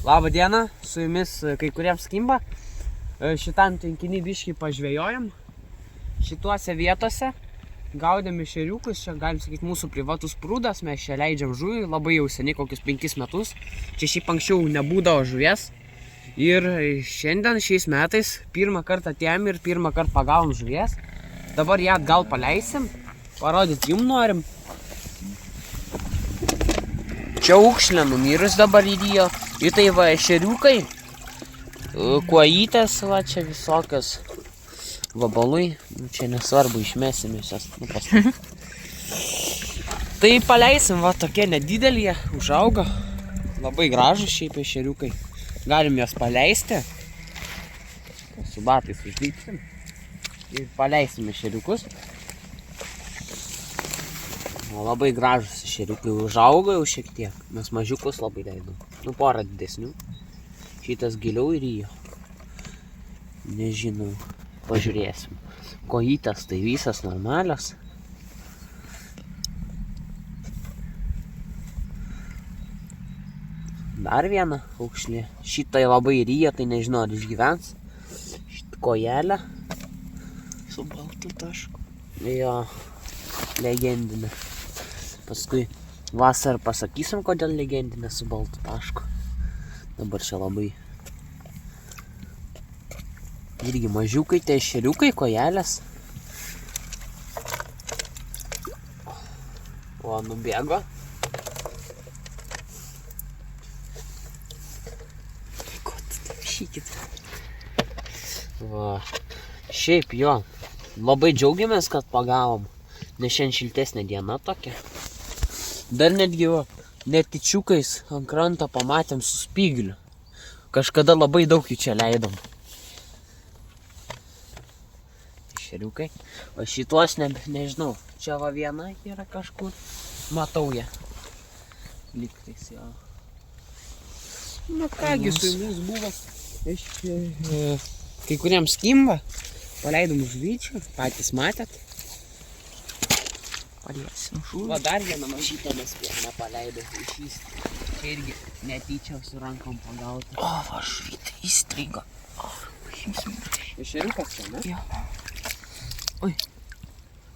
Labą dieną, su jumis kai kuriems kimba. Šitam tvenkinį biškį pažvejojam. Šituose vietose gaudėme šeriukus, čia galim sakyti mūsų privatus prūdas, mes čia leidžiam žuvį labai jau seniai, kokius 5 metus. Čia šiaip anksčiau nebūdavo žuvies. Ir šiandien šiais metais pirmą kartą atėjom ir pirmą kartą pagavom žuvies. Dabar ją atgal paleisim, parodyti jums norim. Čia aukšlė numirus dabar įdėjo. Ir tai va šeriukai, kuojytės, va čia visokios vabalai. Čia nesvarbu, išmesim visas. Tai paleisim, va tokie nedidelį, užauga. Labai gražus šiaip šeriukai. Galim juos paleisti. Su batais užlipsim. Ir paleisime šeriukus. Labai gražus šeriukai užaugo jau šiek tiek. Mes mažiukus labai leidom. Nu, porą didesnių. Šitas giliau ir įjo. Nežinau. Pažiūrėsim. Kojytės tai visas normalios. Dar viena aukšlė. Šitai labai ryja, tai nežinau, ar išgyvens. Šitą kojelę. Su baltu tašku. Jo, legendinė. Paskui vasarą pasakysim, kodėl legendinė su baltu tašku. Dabar čia labai irgi mažiukai, tai šeriukai, kojelės. O, nubėgo. Šykit. Va. Šiaip jo, labai džiaugiamės, kad pagavom, nes šiandien šiltesnė diena tokia. Dar netgi netyčiukais ant kranto pamatėm su spygliu. Kažkada labai daug jų čia leidom. Šeriukai. O šituos nežinau. Čia va viena yra kažkur. Matau ją. Lygtais jo. Na kągi, su jumis buvo. Kai kuriems kimba. Paleidom žvyčių. Patys matėt. Paliesim žuvį. Va dar vieną mažytę nespėjome paleido. Išvysti. Čia irgi netyčia su rankom pagauti. O, va žuvytė įstrigo. Šeriukas čia, ne? Jo. Oi.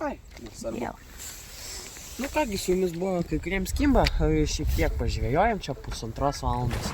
Ai, nesvarbu. Vėl. Nu kągi, su jumis buvo kai kuriems kimba. Šiek tiek pažvejojam, čia 1,5 valandos.